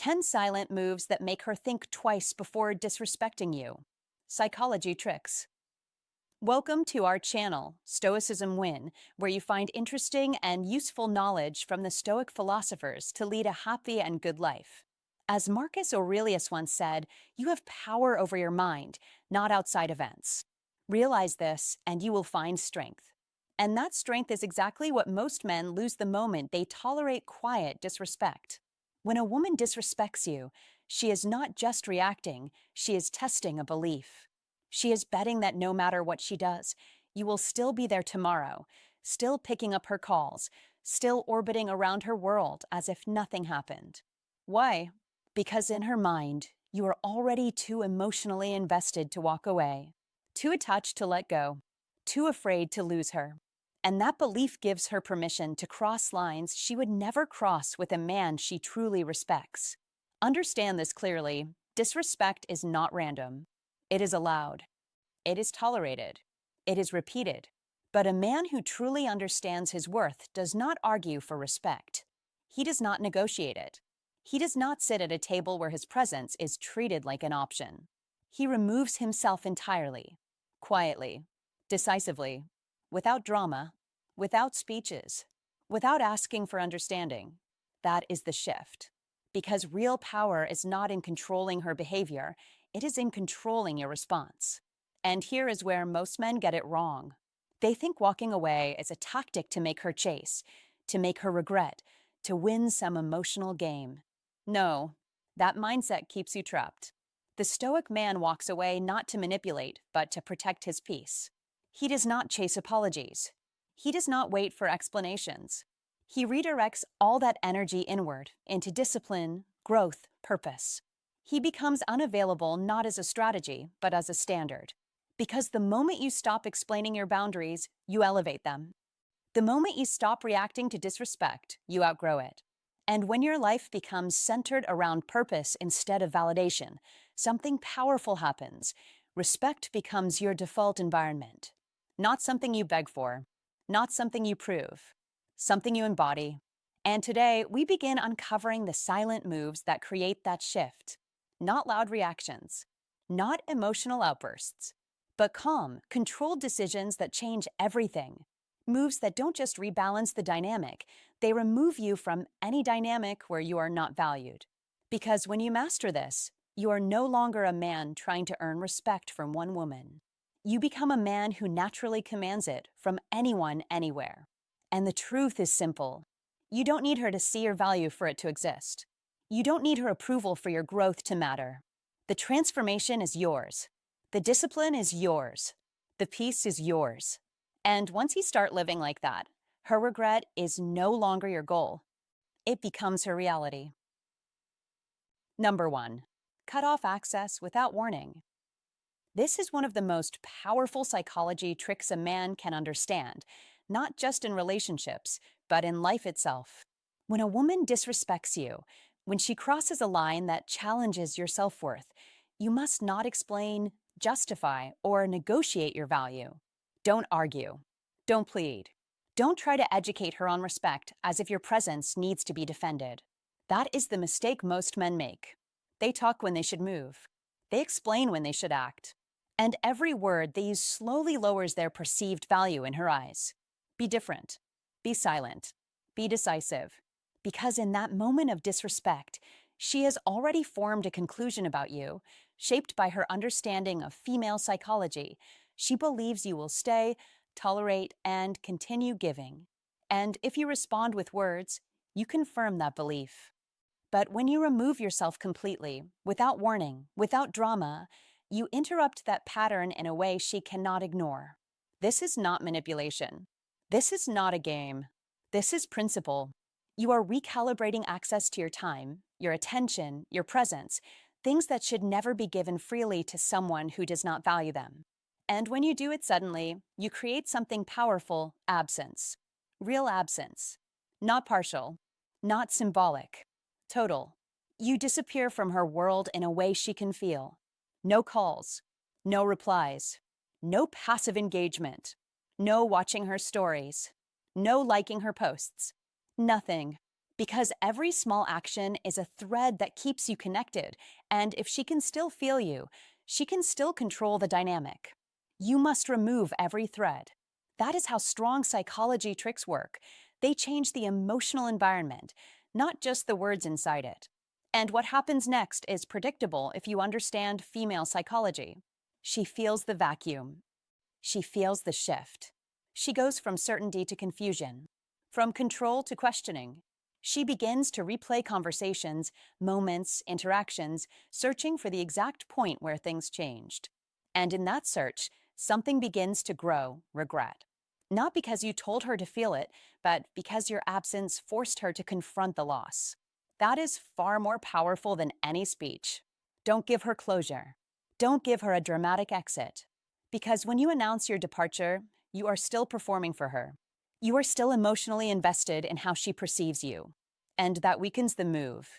10 silent moves that make her think twice before disrespecting you. Psychology tricks. Welcome to our channel, Stoicism Win, where you find interesting and useful knowledge from the Stoic philosophers to lead a happy and good life. As Marcus Aurelius once said, you have power over your mind, not outside events. Realize this, and you will find strength. And that strength is exactly what most men lose the moment they tolerate quiet disrespect. When a woman disrespects you, she is not just reacting, she is testing a belief. She is betting that no matter what she does, you will still be there tomorrow, still picking up her calls, still orbiting around her world as if nothing happened. Why? Because in her mind, you are already too emotionally invested to walk away, too attached to let go, too afraid to lose her. And that belief gives her permission to cross lines she would never cross with a man she truly respects. Understand this clearly. Disrespect is not random. It is allowed. It is tolerated. It is repeated. But a man who truly understands his worth does not argue for respect. He does not negotiate it. He does not sit at a table where his presence is treated like an option. He removes himself entirely, quietly, decisively, without drama, without speeches, without asking for understanding. That is the shift. Because real power is not in controlling her behavior, it is in controlling your response. And here is where most men get it wrong. They think walking away is a tactic to make her chase, to make her regret, to win some emotional game. No, that mindset keeps you trapped. The Stoic man walks away not to manipulate, but to protect his peace. He does not chase apologies. He does not wait for explanations. He redirects all that energy inward into discipline, growth, purpose. He becomes unavailable not as a strategy, but as a standard. Because the moment you stop explaining your boundaries, you elevate them. The moment you stop reacting to disrespect, you outgrow it. And when your life becomes centered around purpose instead of validation, something powerful happens. Respect becomes your default environment. Not something you beg for, not something you prove, something you embody. And today, we begin uncovering the silent moves that create that shift. Not loud reactions, not emotional outbursts, but calm, controlled decisions that change everything. Moves that don't just rebalance the dynamic, they remove you from any dynamic where you are not valued. Because when you master this, you are no longer a man trying to earn respect from one woman. You become a man who naturally commands it from anyone, anywhere. And the truth is simple. You don't need her to see your value for it to exist. You don't need her approval for your growth to matter. The transformation is yours. The discipline is yours. The peace is yours. And once you start living like that, her regret is no longer your goal. It becomes her reality. Number 1. Cut off access without warning. This is one of the most powerful psychology tricks a man can understand, not just in relationships, but in life itself. When a woman disrespects you, when she crosses a line that challenges your self-worth, you must not explain, justify, or negotiate your value. Don't argue. Don't plead. Don't try to educate her on respect as if your presence needs to be defended. That is the mistake most men make. They talk when they should move. They explain when they should act. And every word they use slowly lowers their perceived value in her eyes. Be different. Be silent. Be decisive. Because in that moment of disrespect, she has already formed a conclusion about you, shaped by her understanding of female psychology. She believes you will stay, tolerate, and continue giving. And if you respond with words, you confirm that belief. But when you remove yourself completely, without warning, without drama, you interrupt that pattern in a way she cannot ignore. This is not manipulation. This is not a game. This is principle. You are recalibrating access to your time, your attention, your presence, things that should never be given freely to someone who does not value them. And when you do it suddenly, you create something powerful: absence. Real absence. Not partial. Not symbolic. Total. You disappear from her world in a way she can feel. No calls. No replies. No passive engagement. No watching her stories. No liking her posts. Nothing. Because every small action is a thread that keeps you connected, and if she can still feel you, she can still control the dynamic. You must remove every thread. That is how strong psychology tricks work. They change the emotional environment, not just the words inside it. And what happens next is predictable if you understand female psychology. She feels the vacuum. She feels the shift. She goes from certainty to confusion, from control to questioning. She begins to replay conversations, moments, interactions, searching for the exact point where things changed. And in that search, something begins to grow regret. Not because you told her to feel it, but because your absence forced her to confront the loss. That is far more powerful than any speech. Don't give her closure. Don't give her a dramatic exit. Because when you announce your departure, you are still performing for her. You are still emotionally invested in how she perceives you. And that weakens the move.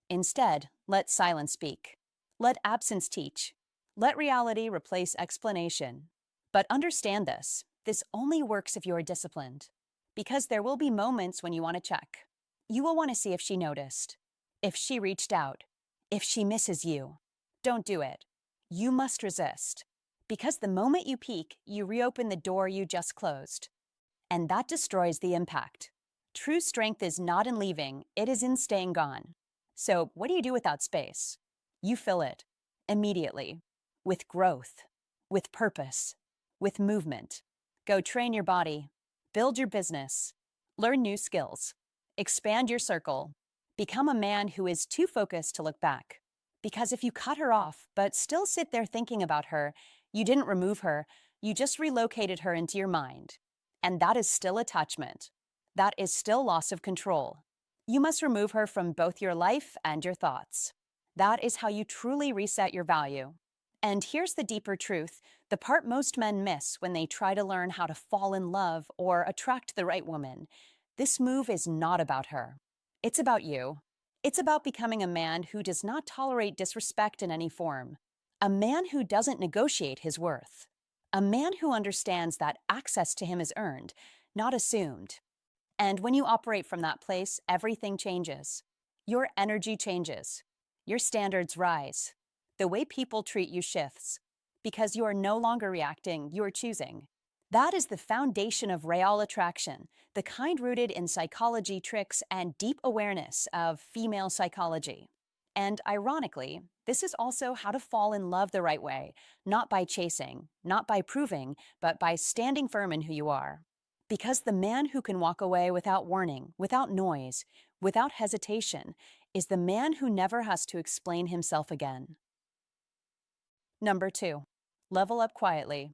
Instead, let silence speak. Let absence teach. Let reality replace explanation. But understand this. This only works if you are disciplined. Because there will be moments when you want to check. You will want to see if she noticed, if she reached out, if she misses you. Don't do it. You must resist. Because the moment you peek, you reopen the door you just closed. And that destroys the impact. True strength is not in leaving, it is in staying gone. So, what do you do without space? You fill it, immediately, with growth, with purpose, with movement. Go train your body, build your business, learn new skills, expand your circle, become a man who is too focused to look back. Because if you cut her off, but still sit there thinking about her, you didn't remove her, you just relocated her into your mind. And that is still attachment. That is still loss of control. You must remove her from both your life and your thoughts. That is how you truly reset your value. And here's the deeper truth, the part most men miss when they try to learn how to fall in love or attract the right woman. This move is not about her. It's about you. It's about becoming a man who does not tolerate disrespect in any form. A man who doesn't negotiate his worth. A man who understands that access to him is earned, not assumed. And when you operate from that place, everything changes. Your energy changes. Your standards rise. The way people treat you shifts. Because you are no longer reacting, you are choosing. That is the foundation of real attraction, the kind rooted in psychology tricks and deep awareness of female psychology. And ironically, this is also how to fall in love the right way, not by chasing, not by proving, but by standing firm in who you are. Because the man who can walk away without warning, without noise, without hesitation, is the man who never has to explain himself again. Number 2, level up quietly.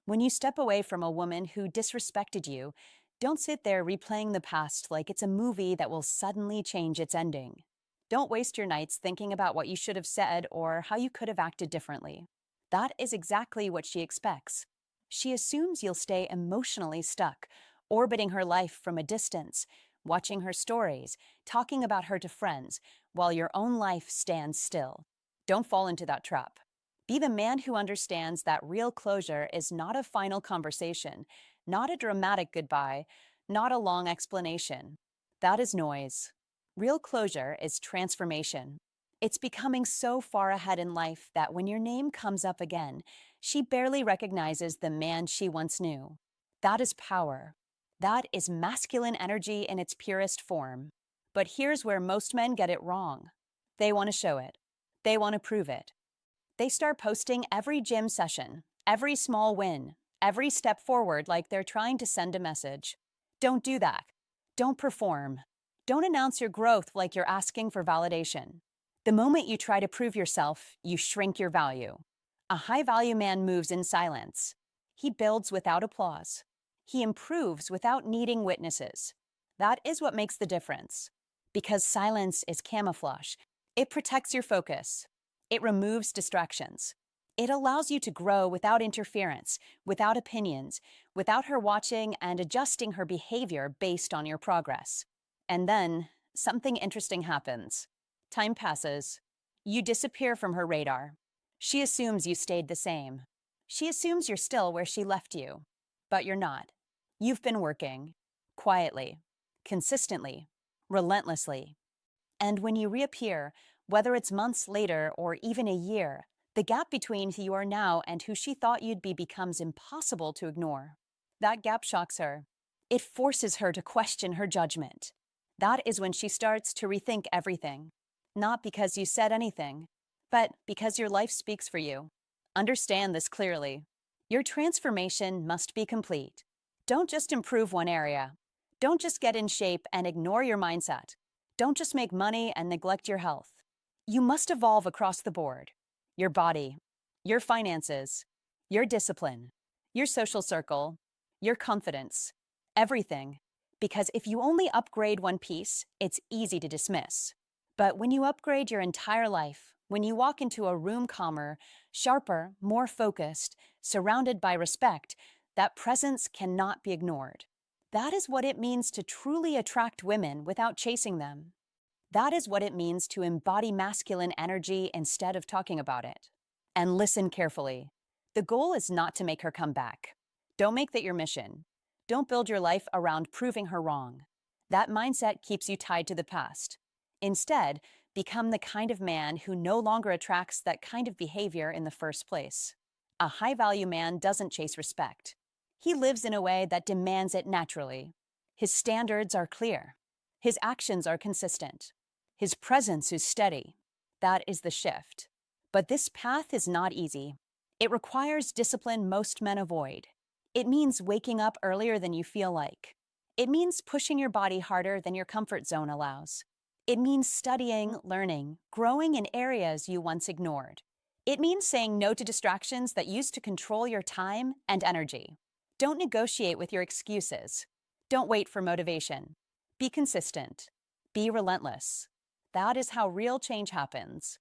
When you step away from a woman who disrespected you, don't sit there replaying the past like it's a movie that will suddenly change its ending. Don't waste your nights thinking about what you should have said or how you could have acted differently. That is exactly what she expects. She assumes you'll stay emotionally stuck, orbiting her life from a distance, watching her stories, talking about her to friends, while your own life stands still. Don't fall into that trap. Be the man who understands that real closure is not a final conversation, not a dramatic goodbye, not a long explanation. That is noise. Real closure is transformation. It's becoming so far ahead in life that when your name comes up again, she barely recognizes the man she once knew. That is power. That is masculine energy in its purest form. But here's where most men get it wrong. They want to show it. They want to prove it. They start posting every gym session, every small win, every step forward like they're trying to send a message. Don't do that. Don't perform. Don't announce your growth like you're asking for validation. The moment you try to prove yourself, you shrink your value. A high-value man moves in silence. He builds without applause. He improves without needing witnesses. That is what makes the difference. Because silence is camouflage. It protects your focus. It removes distractions. It allows you to grow without interference, without opinions, without her watching and adjusting her behavior based on your progress. And then, something interesting happens. Time passes. You disappear from her radar. She assumes you stayed the same. She assumes you're still where she left you. But you're not. You've been working. Quietly. Consistently. relentlessly. And when you reappear, whether it's months later or even a year, the gap between who you are now and who she thought you'd be becomes impossible to ignore. That gap shocks her. It forces her to question her judgment. That is when she starts to rethink everything. Not because you said anything, but because your life speaks for you. Understand this clearly. Your transformation must be complete. Don't just improve one area. Don't just get in shape and ignore your mindset. Don't just make money and neglect your health. You must evolve across the board. Your body, your finances, your discipline, your social circle, your confidence, everything. Because if you only upgrade one piece, it's easy to dismiss. But when you upgrade your entire life, when you walk into a room calmer, sharper, more focused, surrounded by respect, that presence cannot be ignored. That is what it means to truly attract women without chasing them. That is what it means to embody masculine energy instead of talking about it. And listen carefully. The goal is not to make her come back. Don't make that your mission. Don't build your life around proving her wrong. That mindset keeps you tied to the past. Instead, become the kind of man who no longer attracts that kind of behavior in the first place. A high-value man doesn't chase respect. He lives in a way that demands it naturally. His standards are clear. His actions are consistent. His presence is steady. That is the shift. But this path is not easy. It requires discipline most men avoid. It means waking up earlier than you feel like. It means pushing your body harder than your comfort zone allows. It means studying, learning, growing in areas you once ignored. It means saying no to distractions that used to control your time and energy. Don't negotiate with your excuses. Don't wait for motivation. Be consistent. Be relentless. That is how real change happens.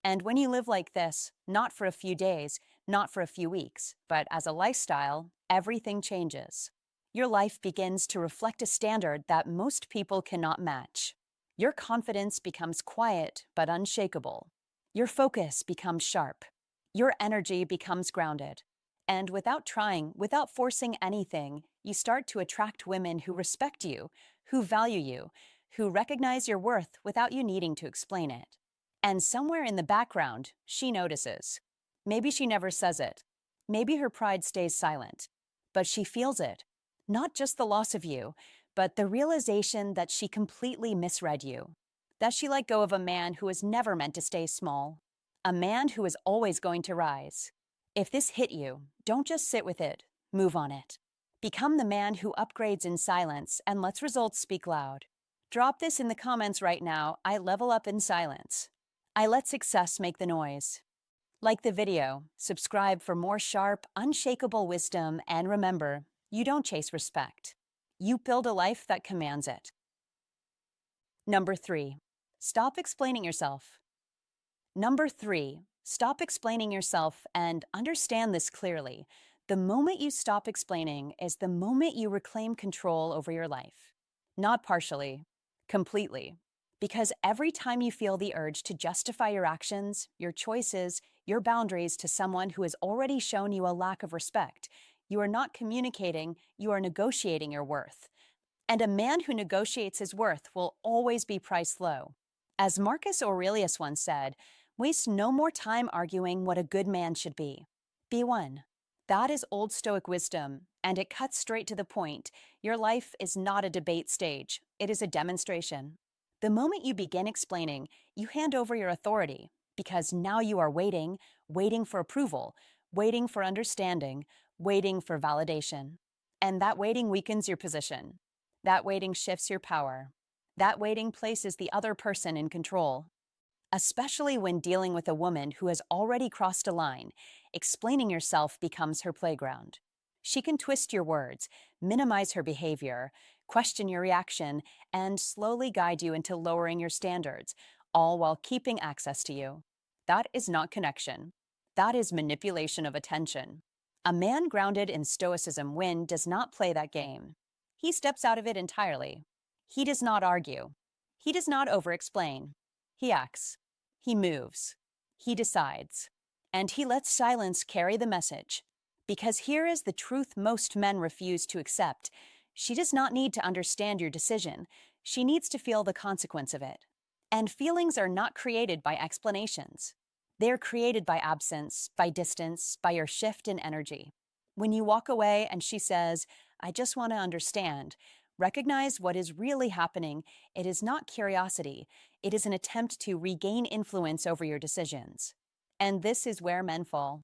And when you live like this, not for a few days, not for a few weeks, but as a lifestyle, everything changes. Your life begins to reflect a standard that most people cannot match. Your confidence becomes quiet but unshakable. Your focus becomes sharp. Your energy becomes grounded. And without trying, without forcing anything, you start to attract women who respect you, who value you, who recognize your worth without you needing to explain it. And somewhere in the background, she notices. Maybe she never says it. Maybe her pride stays silent. But she feels it. Not just the loss of you, but the realization that she completely misread you. That she let go of a man who was never meant to stay small. A man who is always going to rise. If this hit you, don't just sit with it. Move on it. Become the man who upgrades in silence and lets results speak loud. Drop this in the comments right now. I level up in silence. I let success make the noise. Like the video, subscribe for more sharp, unshakable wisdom, and remember, you don't chase respect. You build a life that commands it. Number 3. Stop explaining yourself. Number 3. Stop explaining yourself and understand this clearly. The moment you stop explaining is the moment you reclaim control over your life. Not partially, completely. Because every time you feel the urge to justify your actions, your choices, your boundaries to someone who has already shown you a lack of respect, you are not communicating, you are negotiating your worth. And a man who negotiates his worth will always be priced low. As Marcus Aurelius once said, waste no more time arguing what a good man should be. Be one. That is old Stoic wisdom, and it cuts straight to the point. Your life is not a debate stage. It is a demonstration. The moment you begin explaining, you hand over your authority, because now you are waiting for approval, waiting for understanding, waiting for validation. And that waiting weakens your position. That waiting shifts your power. That waiting places the other person in control. Especially when dealing with a woman who has already crossed a line, explaining yourself becomes her playground. She can twist your words, minimize her behavior, question your reaction, and slowly guide you into lowering your standards, all while keeping access to you. That is not connection. That is manipulation of attention. A man grounded in Stoicism does not play that game. He steps out of it entirely. He does not argue. He does not over-explain. He acts. He moves. He decides. And he lets silence carry the message. Because here is the truth most men refuse to accept. She does not need to understand your decision. She needs to feel the consequence of it. And feelings are not created by explanations. They're created by absence, by distance, by your shift in energy. When you walk away and she says, I just want to understand, recognize what is really happening. It is not curiosity. It is an attempt to regain influence over your decisions. And this is where men fall.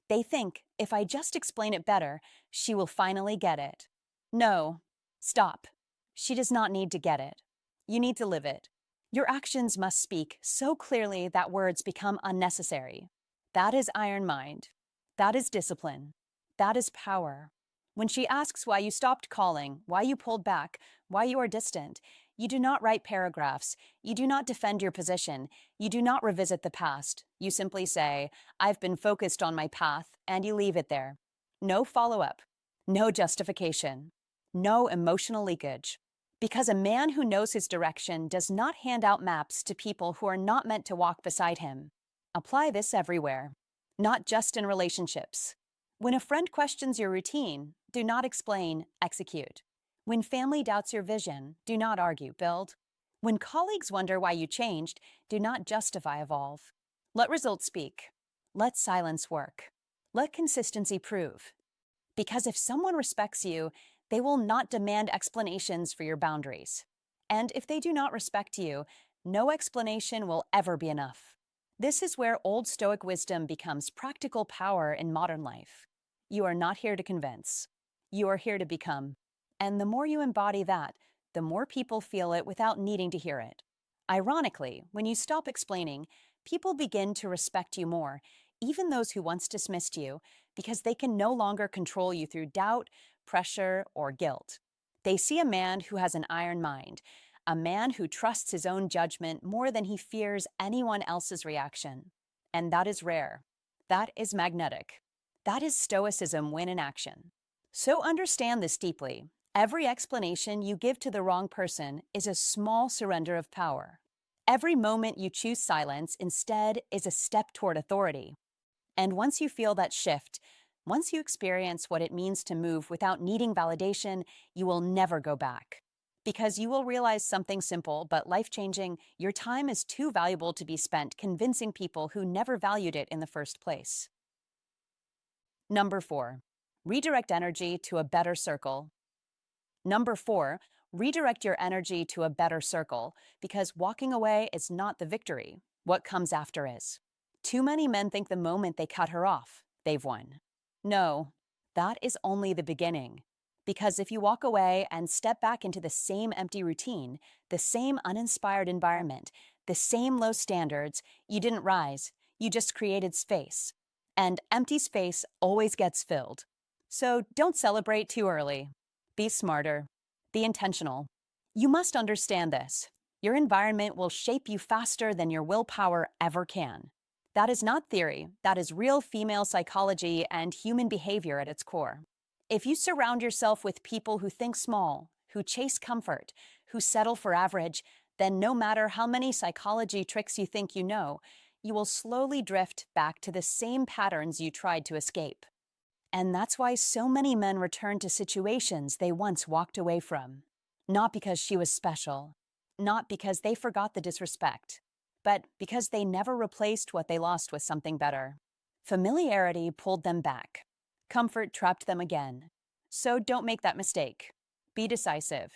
They think, if I just explain it better, she will finally get it. No, stop. She does not need to get it. You need to live it. Your actions must speak so clearly that words become unnecessary. That is iron mind. That is discipline. That is power. When she asks why you stopped calling, why you pulled back, why you are distant, you do not write paragraphs. You do not defend your position. You do not revisit the past. You simply say, I've been focused on my path, and you leave it there. No follow-up. No justification. No emotional leakage. Because a man who knows his direction does not hand out maps to people who are not meant to walk beside him. Apply this everywhere, not just in relationships. When a friend questions your routine, do not explain, execute. When family doubts your vision, do not argue, build. When colleagues wonder why you changed, do not justify, evolve. Let results speak. Let silence work. Let consistency prove. Because if someone respects you, they will not demand explanations for your boundaries. And if they do not respect you, no explanation will ever be enough. This is where old Stoic wisdom becomes practical power in modern life. You are not here to convince. You are here to become. And the more you embody that, the more people feel it without needing to hear it. Ironically, when you stop explaining, people begin to respect you more, even those who once dismissed you, because they can no longer control you through doubt, pressure, or guilt. They see a man who has an iron mind, a man who trusts his own judgment more than he fears anyone else's reaction. And that is rare. That is magnetic. That is Stoicism when in action. So understand this deeply. Every explanation you give to the wrong person is a small surrender of power. Every moment you choose silence instead is a step toward authority. And once you feel that shift, once you experience what it means to move without needing validation, you will never go back. Because you will realize something simple but life-changing: your time is too valuable to be spent convincing people who never valued it in the first place. Number 4. Redirect energy to a better circle. Number 4. Redirect your energy to a better circle, because walking away is not the victory. What comes after is. Too many men think the moment they cut her off, they've won. No, that is only the beginning. Because if you walk away and step back into the same empty routine, the same uninspired environment, the same low standards, you didn't rise, you just created space. And empty space always gets filled. So don't celebrate too early. Be smarter. Be intentional. You must understand this. Your environment will shape you faster than your willpower ever can. That is not theory. That is real female psychology and human behavior at its core. If you surround yourself with people who think small, who chase comfort, who settle for average, then no matter how many psychology tricks you think you know, you will slowly drift back to the same patterns you tried to escape. And that's why so many men return to situations they once walked away from. Not because she was special, not because they forgot the disrespect, but because they never replaced what they lost with something better. Familiarity pulled them back. Comfort trapped them again. So don't make that mistake. Be decisive.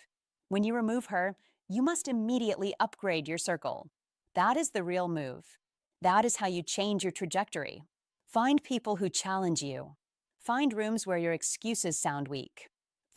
When you remove her, you must immediately upgrade your circle. That is the real move. That is how you change your trajectory. Find people who challenge you. Find rooms where your excuses sound weak.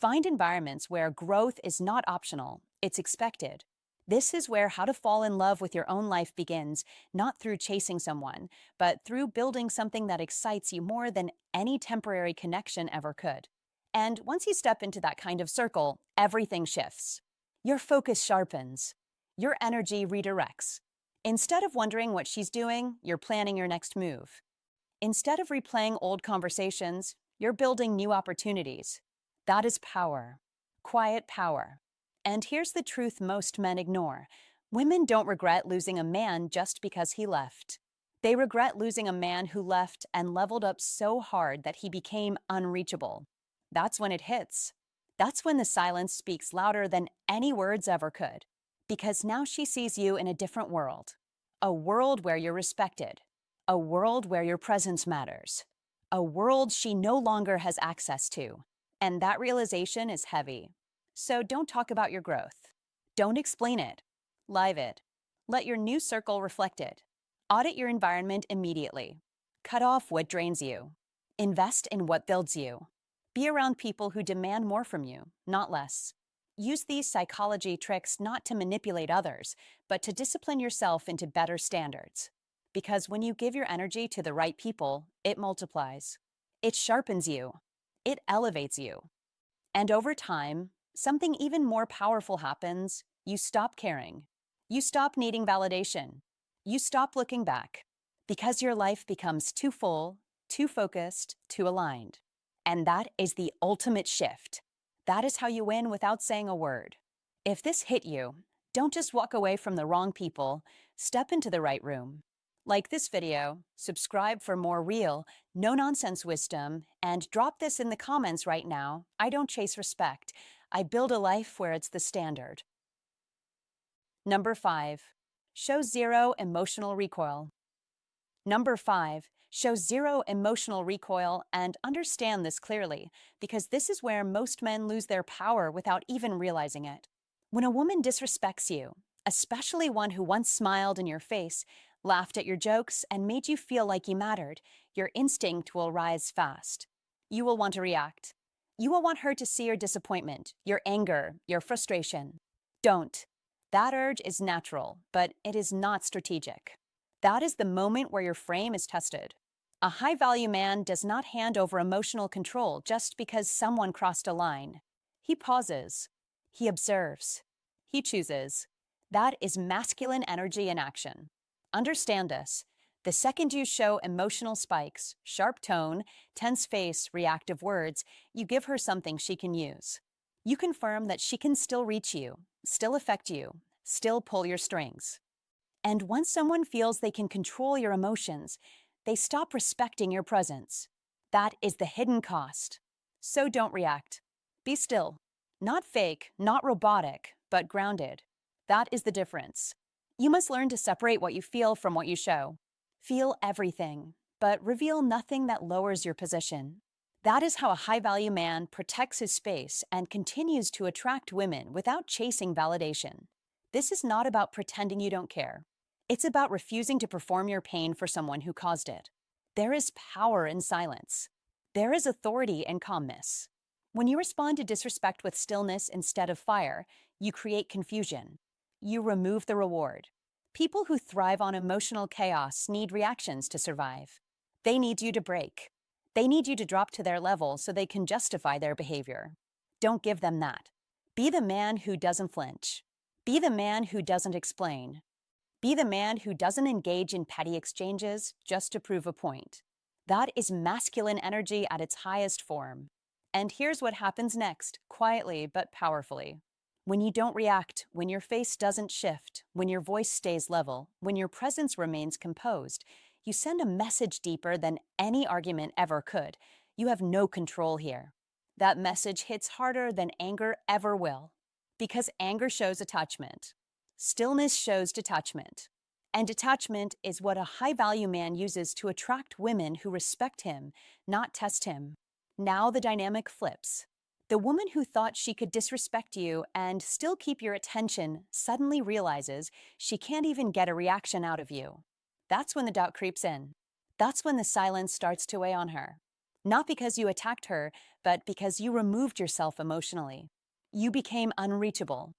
Find environments where growth is not optional, it's expected. This is where how to fall in love with your own life begins, not through chasing someone, but through building something that excites you more than any temporary connection ever could. And once you step into that kind of circle, everything shifts. Your focus sharpens. Your energy redirects. Instead of wondering what she's doing, you're planning your next move. Instead of replaying old conversations, you're building new opportunities. That is power. Quiet power. And here's the truth most men ignore. Women don't regret losing a man just because he left. They regret losing a man who left and leveled up so hard that he became unreachable. That's when it hits. That's when the silence speaks louder than any words ever could, because now she sees you in a different world. A world where you're respected. A world where your presence matters. A world she no longer has access to. And that realization is heavy. So don't talk about your growth. Don't explain it. Live it. Let your new circle reflect it. Audit your environment immediately. Cut off what drains you. Invest in what builds you. Be around people who demand more from you, not less. Use these psychology tricks not to manipulate others, but to discipline yourself into better standards. Because when you give your energy to the right people, it multiplies. It sharpens you. It elevates you. And over time, something even more powerful happens. You stop caring. You stop needing validation. You stop looking back. Because your life becomes too full, too focused, too aligned. And that is the ultimate shift. That is how you win without saying a word. If this hit you, don't just walk away from the wrong people, step into the right room. Like this video, subscribe for more real, no-nonsense wisdom, and drop this in the comments right now. I don't chase respect. I build a life where it's the standard. Number 5. Show zero emotional recoil. Number 5. Show zero emotional recoil, and understand this clearly, because this is where most men lose their power without even realizing it. When a woman disrespects you, especially one who once smiled in your face, laughed at your jokes, and made you feel like you mattered, your instinct will rise fast. You will want to react. You will want her to see your disappointment, your anger, your frustration. Don't. That urge is natural, but it is not strategic. That is the moment where your frame is tested. A high-value man does not hand over emotional control just because someone crossed a line. He pauses. He observes. He chooses. That is masculine energy in action. Understand this. The second you show emotional spikes, sharp tone, tense face, reactive words, you give her something she can use. You confirm that she can still reach you, still affect you, still pull your strings. And once someone feels they can control your emotions, they stop respecting your presence. That is the hidden cost. So don't react. Be still. Not fake, not robotic, but grounded. That is the difference. You must learn to separate what you feel from what you show. Feel everything, but reveal nothing that lowers your position. That is how a high-value man protects his space and continues to attract women without chasing validation. This is not about pretending you don't care. It's about refusing to perform your pain for someone who caused it. There is power in silence. There is authority in calmness. When you respond to disrespect with stillness instead of fire, you create confusion. You remove the reward. People who thrive on emotional chaos need reactions to survive. They need you to break. They need you to drop to their level so they can justify their behavior. Don't give them that. Be the man who doesn't flinch. Be the man who doesn't explain. Be the man who doesn't engage in petty exchanges just to prove a point. That is masculine energy at its highest form. And here's what happens next, quietly but powerfully. When you don't react, when your face doesn't shift, when your voice stays level, when your presence remains composed, you send a message deeper than any argument ever could. You have no control here. That message hits harder than anger ever will. Because anger shows attachment. Stillness shows detachment. And detachment is what a high-value man uses to attract women who respect him, not test him. Now the dynamic flips. The woman who thought she could disrespect you and still keep your attention suddenly realizes she can't even get a reaction out of you. That's when the doubt creeps in. That's when the silence starts to weigh on her. Not because you attacked her, but because you removed yourself emotionally. You became unreachable.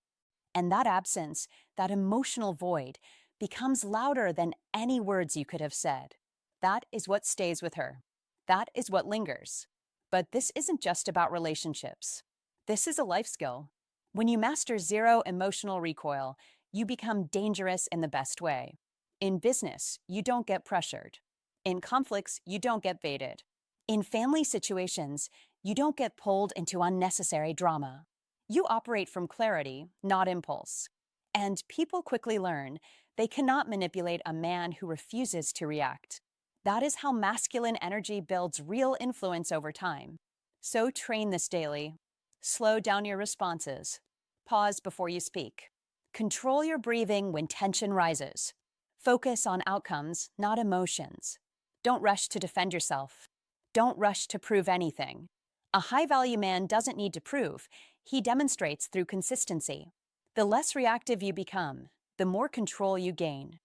And that absence, that emotional void, becomes louder than any words you could have said. That is what stays with her. That is what lingers. But this isn't just about relationships. This is a life skill. When you master zero emotional recoil, you become dangerous in the best way. In business, you don't get pressured. In conflicts, you don't get baited. In family situations, you don't get pulled into unnecessary drama. You operate from clarity, not impulse. And people quickly learn they cannot manipulate a man who refuses to react. That is how masculine energy builds real influence over time. So train this daily. Slow down your responses. Pause before you speak. Control your breathing when tension rises. Focus on outcomes, not emotions. Don't rush to defend yourself. Don't rush to prove anything. A high value man doesn't need to prove, he demonstrates through consistency. The less reactive you become, the more control you gain.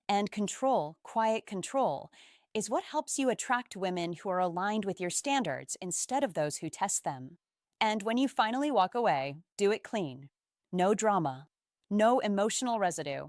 And control, quiet control, is what helps you attract women who are aligned with your standards instead of those who test them. And when you finally walk away, do it clean. No drama, no emotional residue,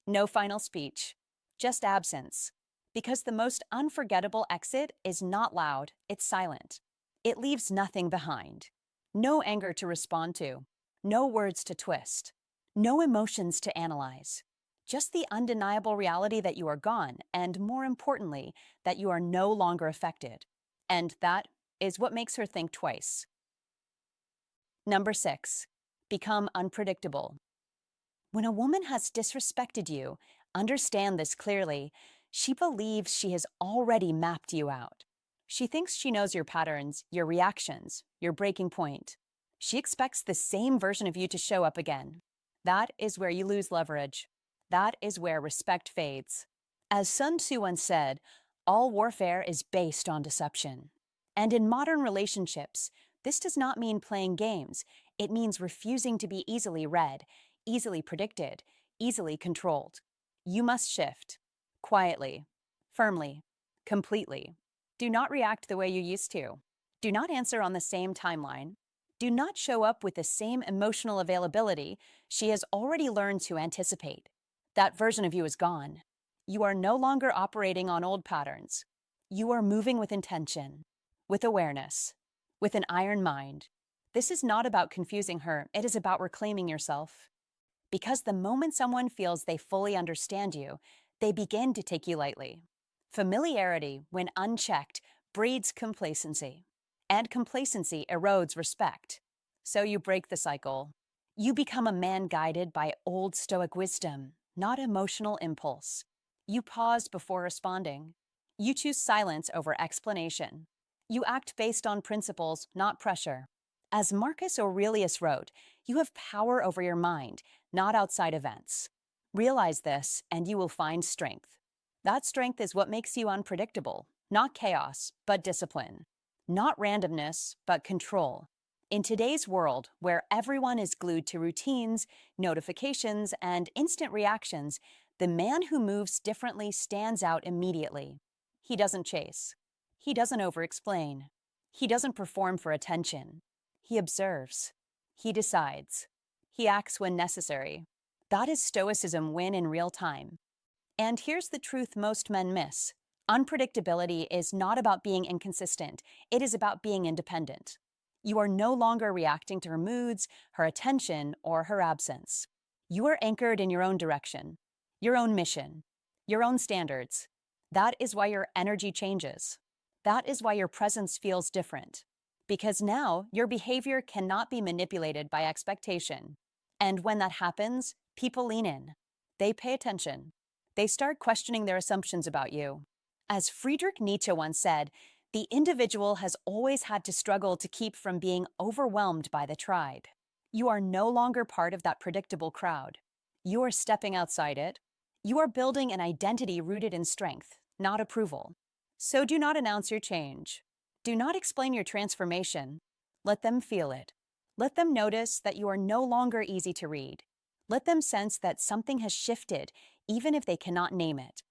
no final speech, just absence. Because the most unforgettable exit is not loud, it's silent. It leaves nothing behind. No anger to respond to, no words to twist, no emotions to analyze. Just the undeniable reality that you are gone, and more importantly, that you are no longer affected. And that is what makes her think twice. Number 6, become unpredictable. When a woman has disrespected you, understand this clearly, she believes she has already mapped you out. She thinks she knows your patterns, your reactions, your breaking point. She expects the same version of you to show up again. That is where you lose leverage. That is where respect fades. As Sun Tzu once said, all warfare is based on deception. And in modern relationships, this does not mean playing games. It means refusing to be easily read, easily predicted, easily controlled. You must shift. Quietly, firmly, completely. Do not react the way you used to. Do not answer on the same timeline. Do not show up with the same emotional availability she has already learned to anticipate. That version of you is gone. You are no longer operating on old patterns. You are moving with intention, with awareness, with an iron mind. This is not about confusing her, it is about reclaiming yourself. Because the moment someone feels they fully understand you, they begin to take you lightly. Familiarity, when unchecked, breeds complacency. And complacency erodes respect. So you break the cycle. You become a man guided by old Stoic wisdom, not emotional impulse. You pause before responding. You choose silence over explanation. You act based on principles, not pressure. As Marcus Aurelius wrote, you have power over your mind, not outside events. Realize this, and you will find strength. That strength is what makes you unpredictable, not chaos, but discipline. Not randomness, but control. In today's world, where everyone is glued to routines, notifications, and instant reactions, the man who moves differently stands out immediately. He doesn't chase. He doesn't over-explain. He doesn't perform for attention. He observes. He decides. He acts when necessary. That is Stoicism win in real time. And here's the truth most men miss. Unpredictability is not about being inconsistent. It is about being independent. You are no longer reacting to her moods, her attention, or her absence. You are anchored in your own direction, your own mission, your own standards. That is why your energy changes. That is why your presence feels different. Because now your behavior cannot be manipulated by expectation. And when that happens, people lean in. They pay attention. They start questioning their assumptions about you. As Friedrich Nietzsche once said, the individual has always had to struggle to keep from being overwhelmed by the tribe. You are no longer part of that predictable crowd. You are stepping outside it. You are building an identity rooted in strength, not approval. So do not announce your change. Do not explain your transformation. Let them feel it. Let them notice that you are no longer easy to read. Let them sense that something has shifted, even if they cannot name it.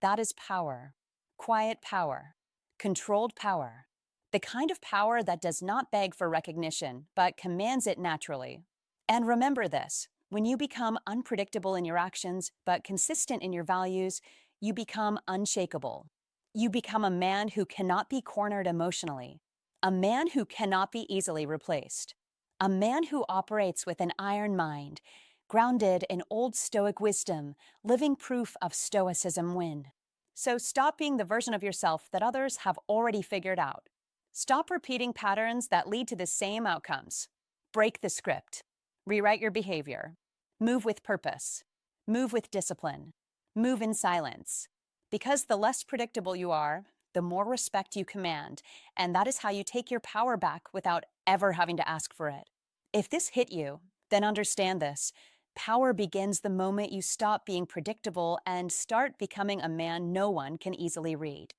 That is power. Quiet power. Controlled power. The kind of power that does not beg for recognition, but commands it naturally. And remember this, when you become unpredictable in your actions, but consistent in your values, you become unshakable. You become a man who cannot be cornered emotionally. A man who cannot be easily replaced. A man who operates with an iron mind, grounded in old Stoic wisdom, living proof of Stoicism win. So stop being the version of yourself that others have already figured out. Stop repeating patterns that lead to the same outcomes. Break the script. Rewrite your behavior. Move with purpose. Move with discipline. Move in silence. Because the less predictable you are, the more respect you command, and that is how you take your power back without ever having to ask for it. If this hit you, then understand this. Power begins the moment you stop being predictable and start becoming a man no one can easily read.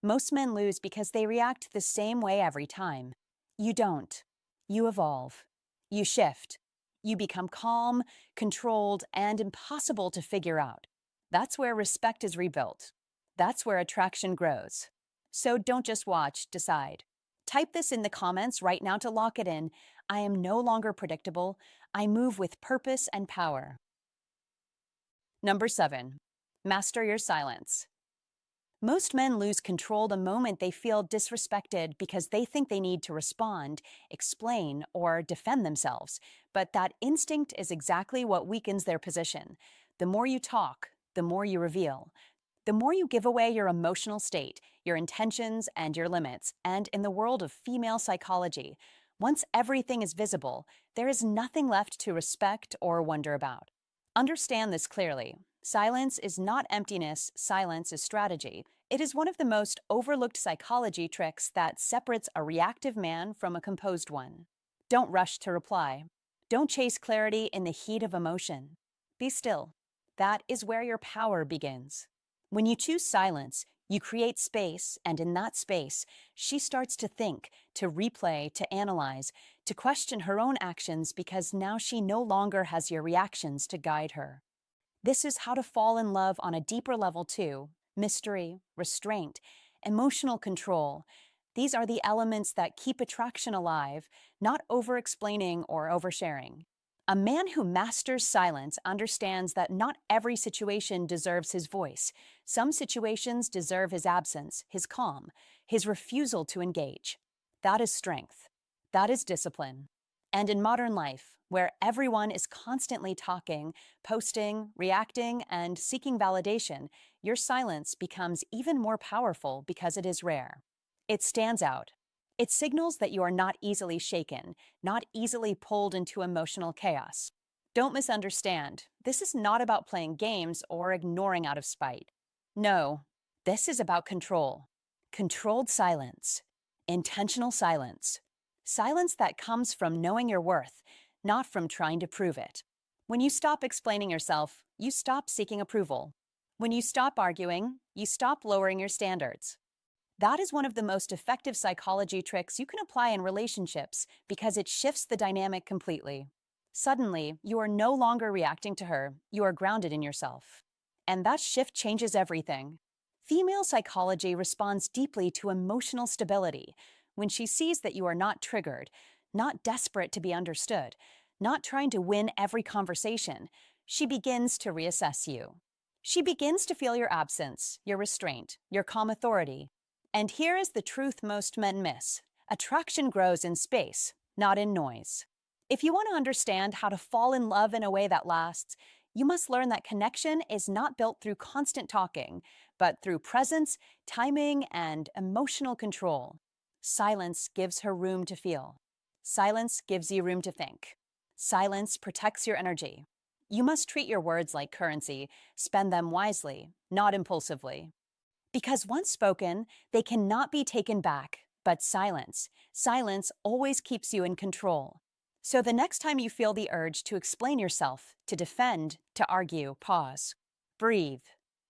Most men lose because they react the same way every time. You don't. You evolve. You shift. You become calm, controlled, and impossible to figure out. That's where respect is rebuilt. That's where attraction grows. So don't just watch, decide. Type this in the comments right now to lock it in. I am no longer predictable. I move with purpose and power. Number 7. Master your silence. Most men lose control the moment they feel disrespected because they think they need to respond, explain, or defend themselves. But that instinct is exactly what weakens their position. The more you talk, the more you reveal. The more you give away your emotional state, your intentions, and your limits. And in the world of female psychology, once everything is visible, there is nothing left to respect or wonder about. Understand this clearly. Silence is not emptiness, silence is strategy. It is one of the most overlooked psychology tricks that separates a reactive man from a composed one. Don't rush to reply. Don't chase clarity in the heat of emotion. Be still. That is where your power begins. When you choose silence, you create space, and in that space, she starts to think, to replay, to analyze, to question her own actions because now she no longer has your reactions to guide her. This is how to fall in love on a deeper level too. Mystery, restraint, emotional control. These are the elements that keep attraction alive, not over-explaining or oversharing. A man who masters silence understands that not every situation deserves his voice. Some situations deserve his absence, his calm, his refusal to engage. That is strength. That is discipline. And in modern life, where everyone is constantly talking, posting, reacting, and seeking validation, your silence becomes even more powerful because it is rare. It stands out. It signals that you are not easily shaken, not easily pulled into emotional chaos. Don't misunderstand. This is not about playing games or ignoring out of spite. No, this is about control. Controlled silence. Intentional silence. Silence that comes from knowing your worth, not from trying to prove it. When you stop explaining yourself, you stop seeking approval. When you stop arguing, you stop lowering your standards. That is one of the most effective psychology tricks you can apply in relationships because it shifts the dynamic completely. Suddenly, you are no longer reacting to her, you are grounded in yourself. And that shift changes everything. Female psychology responds deeply to emotional stability when she sees that you are not triggered, not desperate to be understood, not trying to win every conversation. She begins to reassess you. She begins to feel your absence, your restraint, your calm authority. And here is the truth most men miss. Attraction grows in space, not in noise. If you want to understand how to fall in love in a way that lasts, you must learn that connection is not built through constant talking, but through presence, timing, and emotional control. Silence gives her room to feel. Silence gives you room to think. Silence protects your energy. You must treat your words like currency, spend them wisely, not impulsively. Because once spoken, they cannot be taken back, but silence always keeps you in control. So the next time you feel the urge to explain yourself, to defend, to argue, pause. Breathe.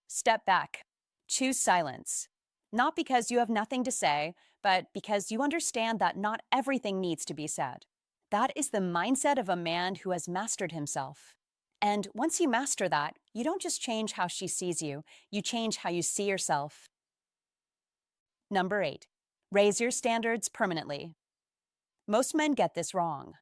Step back. Choose silence. Not because you have nothing to say, but because you understand that not everything needs to be said. That is the mindset of a man who has mastered himself. And once you master that, you don't just change how she sees you, you change how you see yourself. Number 8, raise your standards permanently. Most men get this wrong.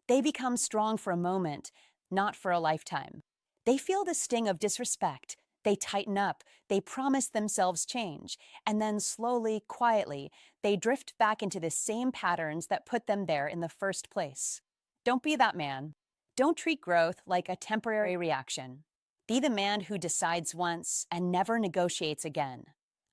They become strong for a moment, not for a lifetime. They feel the sting of disrespect. They tighten up, they promise themselves change, and then slowly, quietly, they drift back into the same patterns that put them there in the first place. Don't be that man. Don't treat growth like a temporary reaction. Be the man who decides once and never negotiates again.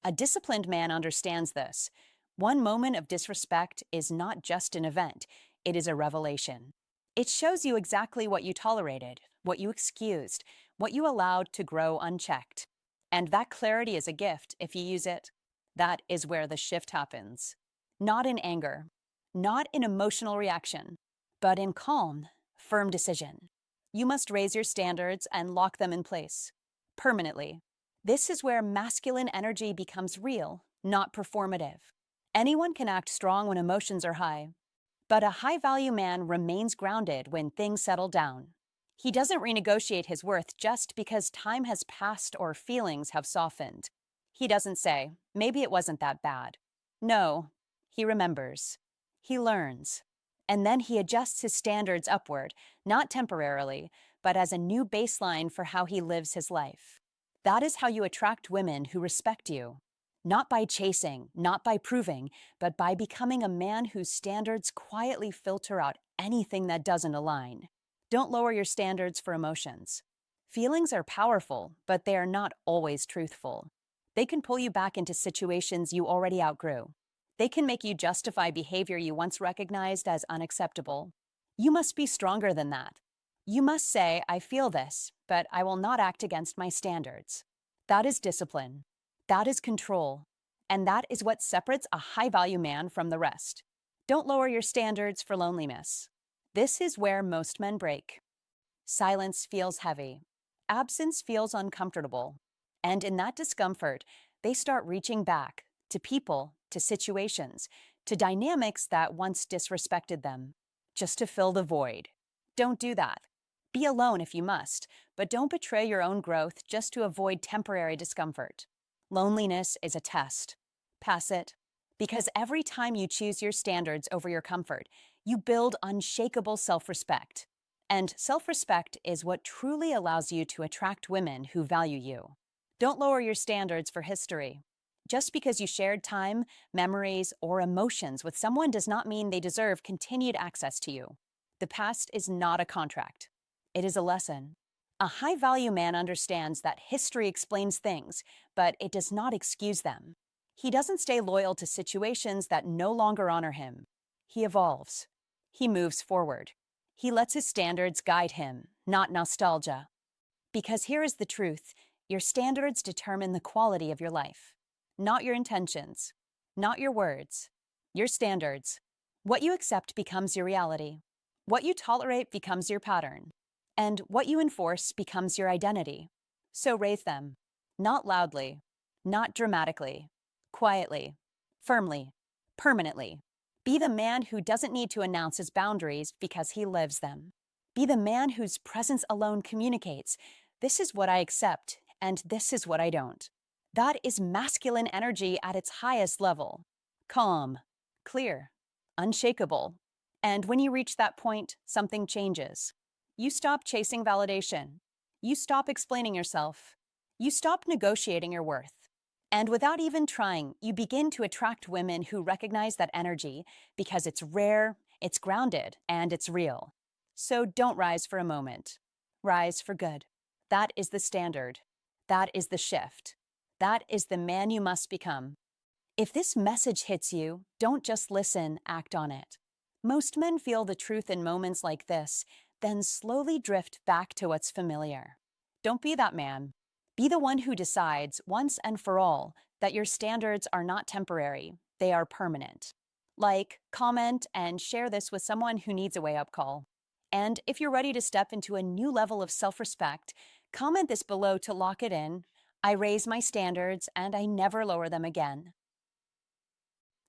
A disciplined man understands this. One moment of disrespect is not just an event, it is a revelation. It shows you exactly what you tolerated, what you excused, what you allowed to grow unchecked. And that clarity is a gift if you use it. That is where the shift happens. Not in anger, not in emotional reaction, but in calm, firm decision. You must raise your standards and lock them in place permanently. This is where masculine energy becomes real, not performative. Anyone can act strong when emotions are high, but a high value man remains grounded when things settle down. He doesn't renegotiate his worth just because time has passed or feelings have softened. He doesn't say, maybe it wasn't that bad. No, he remembers. He learns. And then he adjusts his standards upward, not temporarily, but as a new baseline for how he lives his life. That is how you attract women who respect you. Not by chasing, not by proving, but by becoming a man whose standards quietly filter out anything that doesn't align. Don't lower your standards for emotions. Feelings are powerful, but they are not always truthful. They can pull you back into situations you already outgrew. They can make you justify behavior you once recognized as unacceptable. You must be stronger than that. You must say, I feel this, but I will not act against my standards. That is discipline. That is control. And that is what separates a high-value man from the rest. Don't lower your standards for loneliness. This is where most men break. Silence feels heavy. Absence feels uncomfortable. And in that discomfort, they start reaching back to people, to situations, to dynamics that once disrespected them, just to fill the void. Don't do that. Be alone if you must, but don't betray your own growth just to avoid temporary discomfort. Loneliness is a test. Pass it. Because every time you choose your standards over your comfort, you build unshakable self-respect. And self-respect is what truly allows you to attract women who value you. Don't lower your standards for history. Just because you shared time, memories, or emotions with someone does not mean they deserve continued access to you. The past is not a contract. It is a lesson. A high-value man understands that history explains things, but it does not excuse them. He doesn't stay loyal to situations that no longer honor him. He evolves. He moves forward. He lets his standards guide him, not nostalgia. Because here is the truth, your standards determine the quality of your life. Not your intentions, not your words, your standards. What you accept becomes your reality. What you tolerate becomes your pattern. And what you enforce becomes your identity. So raise them. Not loudly, not dramatically, quietly, firmly, permanently. Be the man who doesn't need to announce his boundaries because he lives them. Be the man whose presence alone communicates, this is what I accept, and this is what I don't. That is masculine energy at its highest level. Calm, clear, unshakable. And when you reach that point, something changes. You stop chasing validation. You stop explaining yourself. You stop negotiating your worth. And without even trying, you begin to attract women who recognize that energy because it's rare, it's grounded, and it's real. So don't rise for a moment. Rise for good. That is the standard. That is the shift. That is the man you must become. If this message hits you, don't just listen, act on it. Most men feel the truth in moments like this, then slowly drift back to what's familiar. Don't be that man. Be the one who decides, once and for all, that your standards are not temporary, they are permanent. Like, comment, and share this with someone who needs a wake-up call. And if you're ready to step into a new level of self-respect, comment this below to lock it in. I raise my standards and I never lower them again.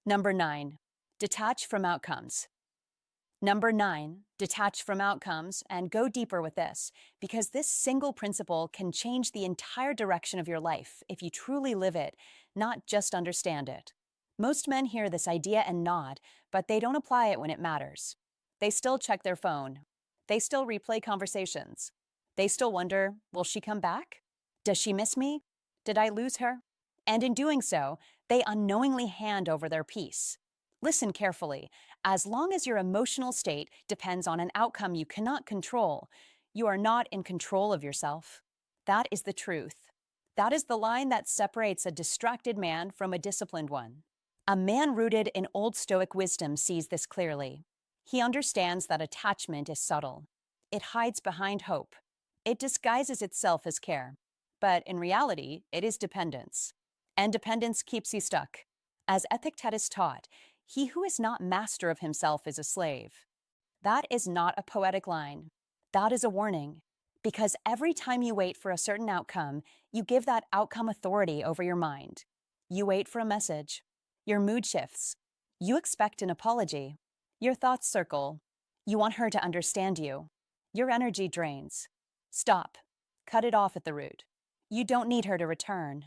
Number 9. Detach from outcomes. Number 9, detach from outcomes and go deeper with this, because this single principle can change the entire direction of your life if you truly live it, not just understand it. Most men hear this idea and nod, but they don't apply it when it matters. They still check their phone. They still replay conversations. They still wonder, will she come back? Does she miss me? Did I lose her? And in doing so, they unknowingly hand over their peace. Listen carefully. As long as your emotional state depends on an outcome you cannot control, you are not in control of yourself. That is the truth. That is the line that separates a distracted man from a disciplined one. A man rooted in old Stoic wisdom sees this clearly. He understands that attachment is subtle. It hides behind hope. It disguises itself as care. But in reality, it is dependence. and dependence keeps you stuck. As Epictetus taught, he who is not master of himself is a slave. That is not a poetic line. That is a warning. Because every time you wait for a certain outcome, you give that outcome authority over your mind. You wait for a message. Your mood shifts. You expect an apology. Your thoughts circle. You want her to understand you. Your energy drains. Stop. Cut it off at the root. You don't need her to return.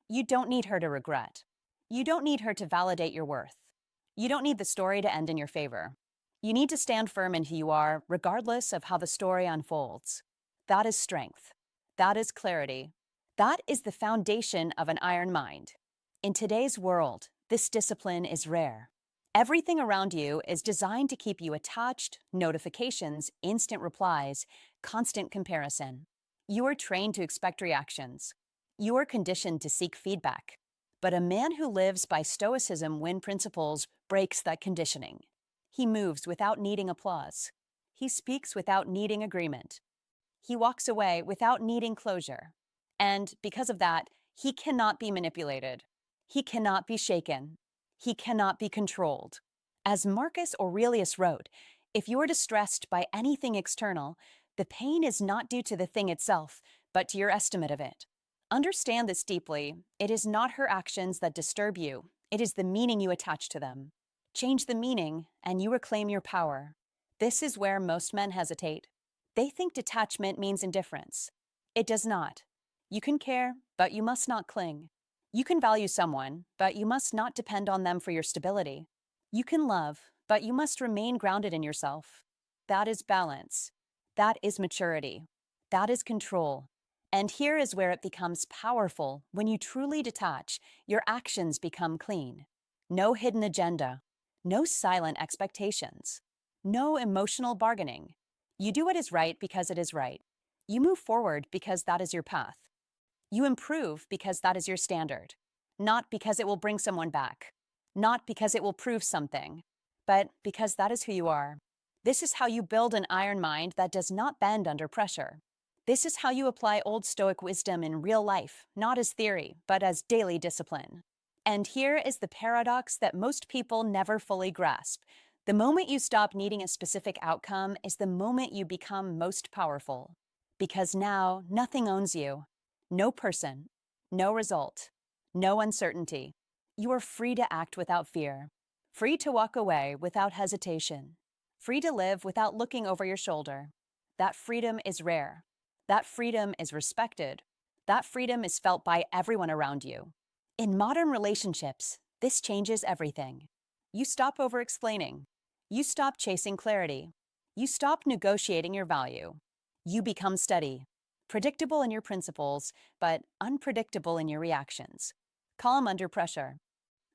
You don't need her to regret. You don't need her to validate your worth. You don't need the story to end in your favor. You need to stand firm in who you are, regardless of how the story unfolds. That is strength. That is clarity. That is the foundation of an iron mind. In today's world, this discipline is rare. Everything around you is designed to keep you attached, notifications, instant replies, constant comparison. You are trained to expect reactions. You are conditioned to seek feedback. But a man who lives by Stoicism win principles breaks that conditioning. He moves without needing applause. He speaks without needing agreement. He walks away without needing closure. And because of that, he cannot be manipulated. He cannot be shaken. He cannot be controlled. As Marcus Aurelius wrote, if you are distressed by anything external, the pain is not due to the thing itself, but to your estimate of it. Understand this deeply. It is not her actions that disturb you. It is the meaning you attach to them. Change the meaning, and you reclaim your power. This is where most men hesitate. They think detachment means indifference. It does not. You can care, but you must not cling. You can value someone, but you must not depend on them for your stability. You can love, but you must remain grounded in yourself. That is balance. That is maturity. That is control. And here is where it becomes powerful. When you truly detach, your actions become clean. No hidden agenda. No silent expectations. No emotional bargaining. You do what is right because it is right. You move forward because that is your path. You improve because that is your standard. Not because it will bring someone back. Not because it will prove something. But because that is who you are. This is how you build an iron mind that does not bend under pressure. This is how you apply old Stoic wisdom in real life, not as theory, but as daily discipline. And here is the paradox that most people never fully grasp. The moment you stop needing a specific outcome is the moment you become most powerful. Because now, nothing owns you. No person, no result, no uncertainty. You are free to act without fear. Free to walk away without hesitation. Free to live without looking over your shoulder. That freedom is rare. That freedom is respected. That freedom is felt by everyone around you. In modern relationships, this changes everything. You stop over-explaining. You stop chasing clarity. You stop negotiating your value. You become steady, predictable in your principles, but unpredictable in your reactions. Calm under pressure.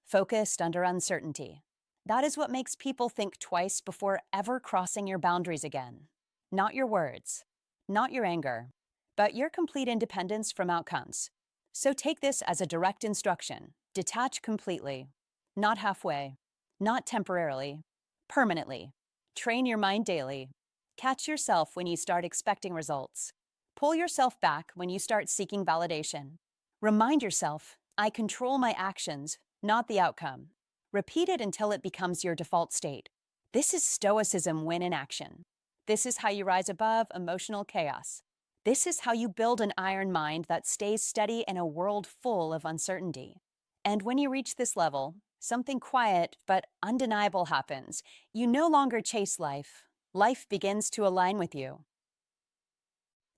Focused under uncertainty. That is what makes people think twice before ever crossing your boundaries again. Not your words, not your anger, but your complete independence from outcomes. So take this as a direct instruction. Detach completely, not halfway, not temporarily, permanently. Train your mind daily. Catch yourself when you start expecting results. Pull yourself back when you start seeking validation. Remind yourself, I control my actions, not the outcome. Repeat it until it becomes your default state. This is Stoicism win in action. This is how you rise above emotional chaos. This is how you build an iron mind that stays steady in a world full of uncertainty. And when you reach this level, something quiet but undeniable happens. You no longer chase life. Life begins to align with you.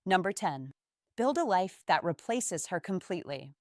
Number 10. Build a life that replaces her completely.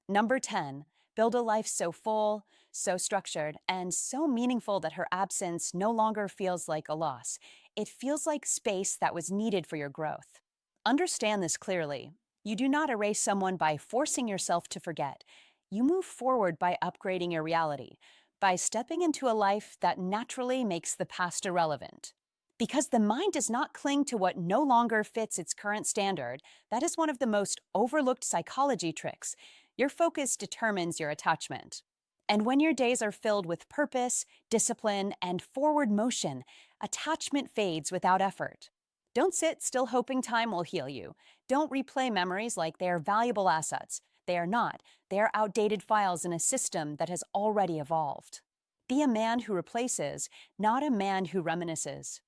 Number 10. Build a life so full, so structured, and so meaningful that her absence no longer feels like a loss. It feels like space that was needed for your growth. Understand this clearly. You do not erase someone by forcing yourself to forget. You move forward by upgrading your reality, by stepping into a life that naturally makes the past irrelevant. Because the mind does not cling to what no longer fits its current standard. That is one of the most overlooked psychology tricks. Your focus determines your attachment. And when your days are filled with purpose, discipline, and forward motion, attachment fades without effort. Don't sit still hoping time will heal you. Don't replay memories like they are valuable assets. They are not. They are outdated files in a system that has already evolved. Be a man who replaces, not a man who reminisces.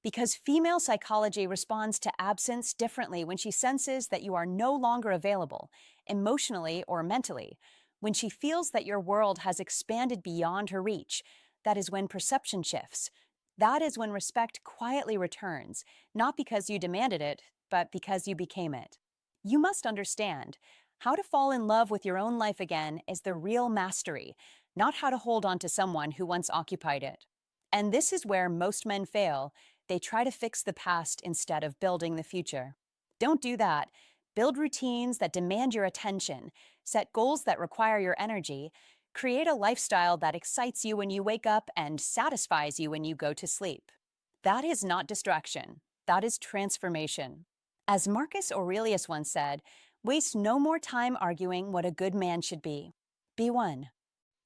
Because female psychology responds to absence differently when she senses that you are no longer available, emotionally or mentally. When she feels that your world has expanded beyond her reach, that is when perception shifts. That is when respect quietly returns, not because you demanded it, but because you became it. You must understand, how to fall in love with your own life again is the real mastery, not how to hold on to someone who once occupied it. And this is where most men fail. They try to fix the past instead of building the future. Don't do that. Build routines that demand your attention, set goals that require your energy, create a lifestyle that excites you when you wake up and satisfies you when you go to sleep. That is not distraction. That is transformation. As Marcus Aurelius once said, waste no more time arguing what a good man should be. Be one.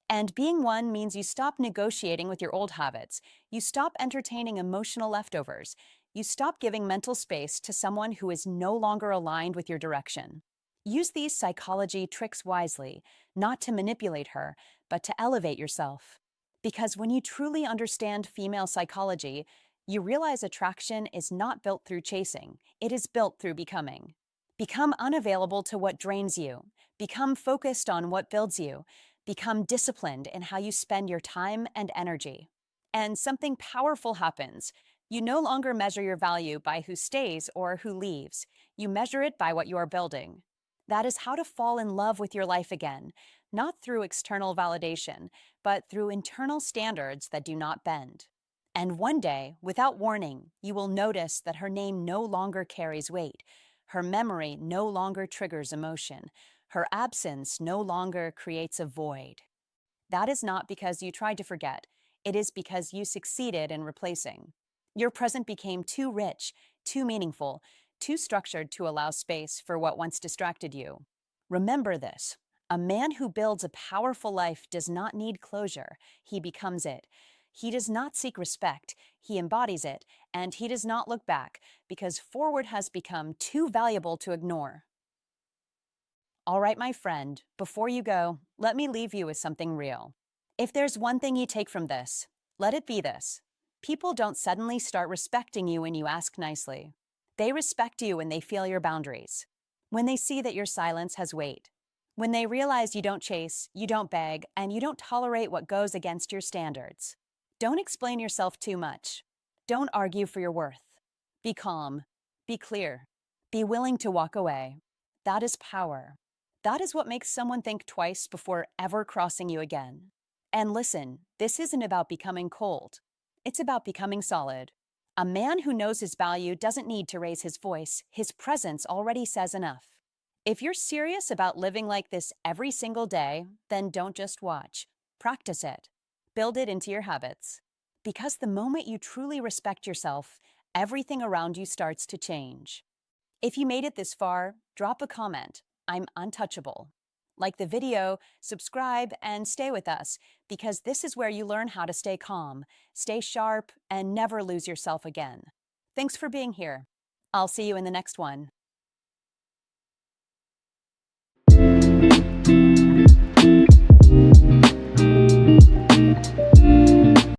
And being one means you stop negotiating with your old habits. You stop entertaining emotional leftovers. You stop giving mental space to someone who is no longer aligned with your direction. Use these psychology tricks wisely, not to manipulate her, but to elevate yourself. Because when you truly understand female psychology, you realize attraction is not built through chasing, it is built through becoming. Become unavailable to what drains you. Become focused on what builds you. Become disciplined in how you spend your time and energy. And something powerful happens. You no longer measure your value by who stays or who leaves. You measure it by what you are building. That is how to fall in love with your life again, not through external validation, but through internal standards that do not bend. And one day, without warning, you will notice that her name no longer carries weight. Her memory no longer triggers emotion. Her absence no longer creates a void. That is not because you tried to forget. It is because you succeeded in replacing. Your present became too rich, too meaningful, too structured to allow space for what once distracted you. Remember this. A man who builds a powerful life does not need closure. He becomes it. He does not seek respect. He embodies it. And he does not look back, because forward has become too valuable to ignore. All right, my friend, before you go, let me leave you with something real. If there's one thing you take from this, let it be this. People don't suddenly start respecting you when you ask nicely. They respect you when they feel your boundaries, when they see that your silence has weight, when they realize you don't chase, you don't beg, and you don't tolerate what goes against your standards. Don't explain yourself too much. Don't argue for your worth. Be calm. Be clear. Be willing to walk away. That is power. That is what makes someone think twice before ever crossing you again. And listen, this isn't about becoming cold. It's about becoming solid. A man who knows his value doesn't need to raise his voice. His presence already says enough. If you're serious about living like this every single day, then don't just watch. Practice it. Build it into your habits. Because the moment you truly respect yourself, everything around you starts to change. If you made it this far, drop a comment. I'm untouchable. Like the video, subscribe, and stay with us, because this is where you learn how to stay calm, stay sharp, and never lose yourself again. Thanks for being here. I'll see you in the next one.